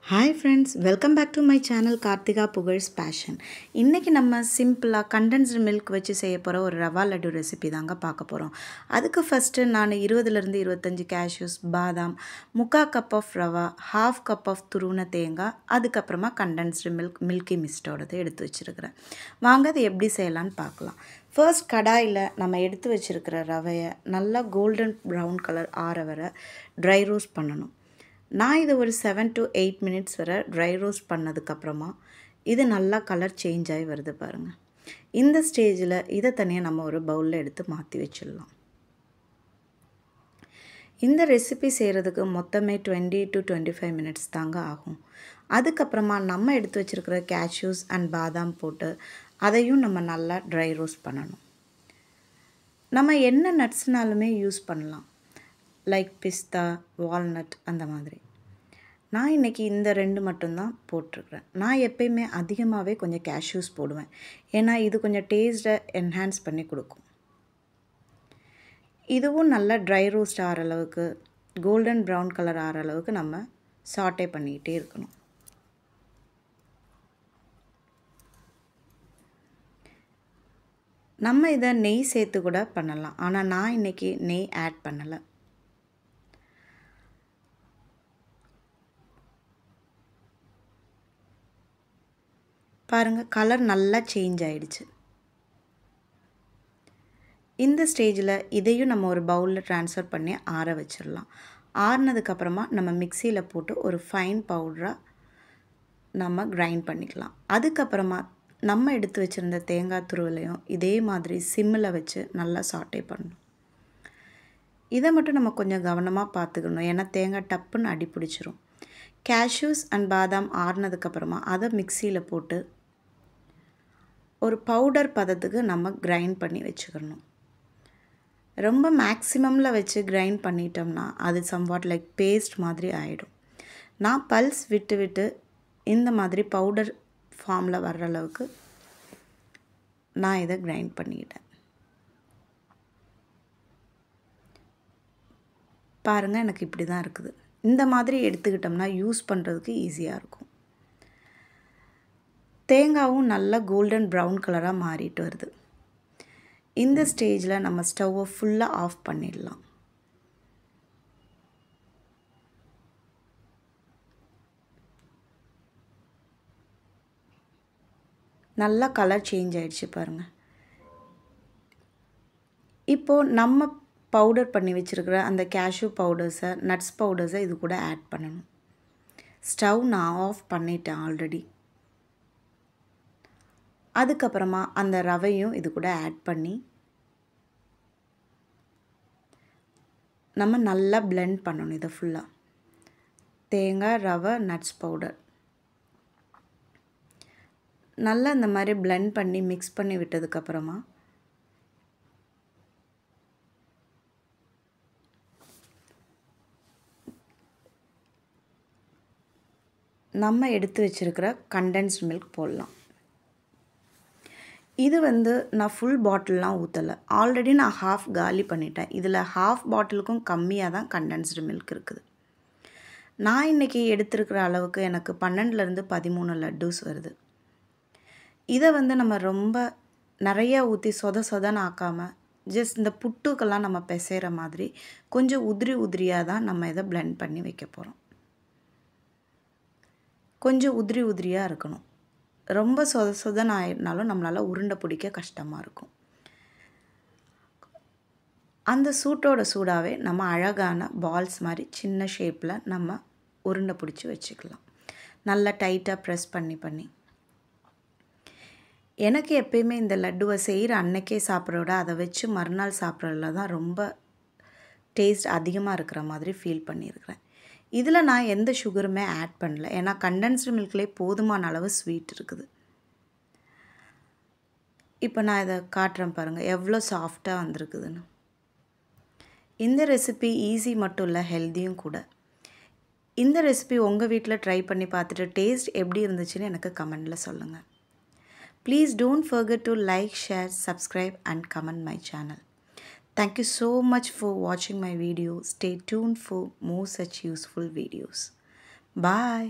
Hi friends, welcome back to my channel Karthika Pugar's Passion. இன்னைக்கு நம்ம சிம்பிளா condensed milk வச்சு செய்ய போற ஒரு ரவா லட்டு ரெசிபி தாங்க பார்க்க போறோம். அதுக்கு ஃபர்ஸ்ட் நான் 20 ல இருந்து 25 கேஷ்யூஸ், பாதாம், 1/4 cup of rava, 1/2 cup of துருவன தேங்காய், அதுக்கு அப்புறமா கண்டென்ஸ்டு மில்கி மிஸ்டோடது எடுத்து வச்சிருக்கிறேன். வாங்க அதை எப்படி செய்யலாம்னு பார்க்கலாம். ஃபர்ஸ்ட் கடாயில் நம்ம எடுத்து வச்சிருக்கிற ரவையை நல்லா கோல்டன் ப்ரௌன் கலர் ஆற வரை ட்ரை ரோஸ்ட் பண்ணணும். நான் இதை ஒரு 7 to 8 மினிட்ஸ் வரை ட்ரை ரோஸ்ட் பண்ணதுக்கப்புறமா இது நல்லா கலர் சேஞ்ச் ஆகி வருது பாருங்கள். இந்த ஸ்டேஜில் இதை தனியாக நம்ம ஒரு பவுலில் எடுத்து மாற்றி வச்சிடலாம். இந்த ரெசிபி செய்கிறதுக்கு மொத்தமே 20 to 25 மினிட்ஸ் தாங்க ஆகும். அதுக்கப்புறமா நம்ம எடுத்து வச்சுருக்கிற கேஷ்யூஸ் அண்ட் பாதாம் போட்டு அதையும் நம்ம நல்லா ட்ரை ரோஸ்ட் பண்ணணும். நம்ம என்ன நட்ஸ்னாலுமே யூஸ் பண்ணலாம், லைக் பிஸ்தா, வால்நட் அந்த மாதிரி. நான் இன்றைக்கி இந்த 2 மட்டும்தான் போட்டிருக்கிறேன். நான் எப்பயுமே அதிகமாகவே கொஞ்சம் கேஷ்யூஸ் போடுவேன், ஏன்னா இது கொஞ்சம் டேஸ்ட்டை என்ஹான்ஸ் பண்ணி கொடுக்கும். இதுவும் நல்லா ட்ரை ரோஸ்ட் ஆகிற அளவுக்கு, கோல்டன் ப்ரௌன் கலர் ஆகிற அளவுக்கு நம்ம சாட்டே பண்ணிக்கிட்டே இருக்கணும். நம்ம இதை நெய் சேர்த்து கூட பண்ணலாம், ஆனால் நான் இன்றைக்கி நெய் ஆட் பண்ணலை. பாருங்கள், கலர் நல்லா சேஞ்ச் ஆகிடுச்சு. இந்த ஸ்டேஜில் இதையும் நம்ம ஒரு பவுலில் ட்ரான்ஸ்ஃபர் பண்ணி ஆற வச்சிடலாம். ஆறினதுக்கப்புறமா நம்ம மிக்சியில் போட்டு ஒரு ஃபைன் பவுடராக நம்ம கிரைண்ட் பண்ணிக்கலாம். அதுக்கப்புறமா நம்ம எடுத்து வச்சுருந்த தேங்காய் துருவலையும் இதே மாதிரி சிம்மில் வச்சு நல்லா சாட்டே பண்ணணும். இதை மட்டும் நம்ம கொஞ்சம் கவனமாக பார்த்துக்கணும், ஏன்னா தேங்காய் டப்புன்னு அடி பிடிச்சிரும். கேஷ்யூஸ் அண்ட் பாதாம் ஆறினதுக்கப்புறமா அதை மிக்சியில் போட்டு ஒரு பவுடர் பதத்துக்கு நம்ம கிரைண்ட் பண்ணி வச்சுக்கணும். ரொம்ப மேக்ஸிமமில் வச்சு கிரைண்ட் பண்ணிட்டோம்னா அது சம்வாட் லைக் பேஸ்ட் மாதிரி ஆகிடும். நான் பல்ஸ் விட்டு விட்டு இந்த மாதிரி பவுடர் ஃபார்மில் வர்ற அளவுக்கு நான் இதை கிரைண்ட் பண்ணிக்கிட்டேன். பாருங்கள், எனக்கு இப்படி தான் இருக்குது. இந்த மாதிரி எடுத்துக்கிட்டோம்னா யூஸ் பண்ணுறதுக்கு ஈஸியாக இருக்கும். தேங்காயும் நல்லா கோல்டன் ப்ரௌன் கலராக மாறிட்டு வருது. இந்த ஸ்டேஜில் நம்ம ஸ்டவ்வை ஃபுல்லாக ஆஃப் பண்ணிடலாம். நல்லா கலர் சேஞ்ச் ஆகிடுச்சு பாருங்கள். இப்போது நம்ம பவுடர் பண்ணி வச்சுருக்கிற அந்த கேஷ்யூ பவுடர்ஸை, நட்ஸ் பவுடர்ஸை இது கூட ஆட் பண்ணணும். ஸ்டவ் நான் ஆஃப் பண்ணிட்டேன் ஆல்ரெடி. அதுக்கப்புறமா அந்த ரவையும் இது கூட ஆட் பண்ணி நம்ம நல்லா பிளெண்ட் பண்ணணும். இதை ஃபுல்லாக தேங்காய், ரவை, நட்ஸ் பவுடர் நல்லா இந்த மாதிரி பிளெண்ட் பண்ணி மிக்ஸ் பண்ணி விட்டதுக்கப்புறமா நம்ம எடுத்து வச்சுருக்கிற கண்டென்ஸ்டு மில்க் போடலாம். இது நான் ஃபுல் பாட்டில்லாம் ஊற்றலை, ஆல்ரெடி நான் ஹாஃப் காலி பண்ணிட்டேன். இதில் ஹாஃப் பாட்டிலுக்கும் கம்மியாக தான் கண்டென்ஸ்டு மில்க் இருக்குது. நான் இன்றைக்கி எடுத்துருக்கிற அளவுக்கு எனக்கு 12லேருந்து 13 லட்டூஸ் வருது. இதை நம்ம ரொம்ப நிறையா ஊற்றி சொதன்னு ஆக்காமல், ஜஸ்ட் இந்த புட்டுக்கெல்லாம் நம்ம பிசைகிற மாதிரி கொஞ்சம் உதிரியாக தான் நம்ம இதை பிளெண்ட் பண்ணி வைக்க போகிறோம். கொஞ்சம் உதிரியாக இருக்கணும். ரொம்ப சொதன்னு ஆயிடுனாலும் நம்மளால் உருண்டை பிடிக்க கஷ்டமாக இருக்கும். அந்த சூடாகவே நம்ம அழகான பால்ஸ் மாதிரி சின்ன ஷேப்பில் நம்ம உருண்டை பிடிச்சி வச்சுக்கலாம். நல்லா டைட்டாக ப்ரெஸ் பண்ணி எனக்கு எப்பயுமே இந்த லட்டுவை செய்கிற அன்னைக்கே சாப்பிட்றோட அதை வச்சு மறுநாள் சாப்பிட்றதுல தான் ரொம்ப டேஸ்ட் அதிகமாக இருக்கிற மாதிரி ஃபீல் பண்ணியிருக்கிறேன். இதில் நான் எந்த சுகருமே ஆட் பண்ணல, ஏன்னா கண்டென்ஸ்டு மில்க்லேயே போதுமான அளவு ஸ்வீட் இருக்குது. இப்போ நான் இதை காட்டுறேன் பாருங்கள், எவ்வளோ சாஃப்டாக வந்திருக்குதுன்னு. இந்த ரெசிபி ஈஸி மட்டும் இல்லை, ஹெல்த்தியும் கூட. இந்த ரெசிபி உங்கள் வீட்டில் ட்ரை பண்ணி பார்த்துட்டு டேஸ்ட் எப்படி இருந்துச்சுன்னு எனக்கு கமெண்டில் சொல்லுங்கள். Please don't forget to like, share, subscribe and comment my channel. Thank you so much for watching my video. Stay tuned for more such useful videos. Bye.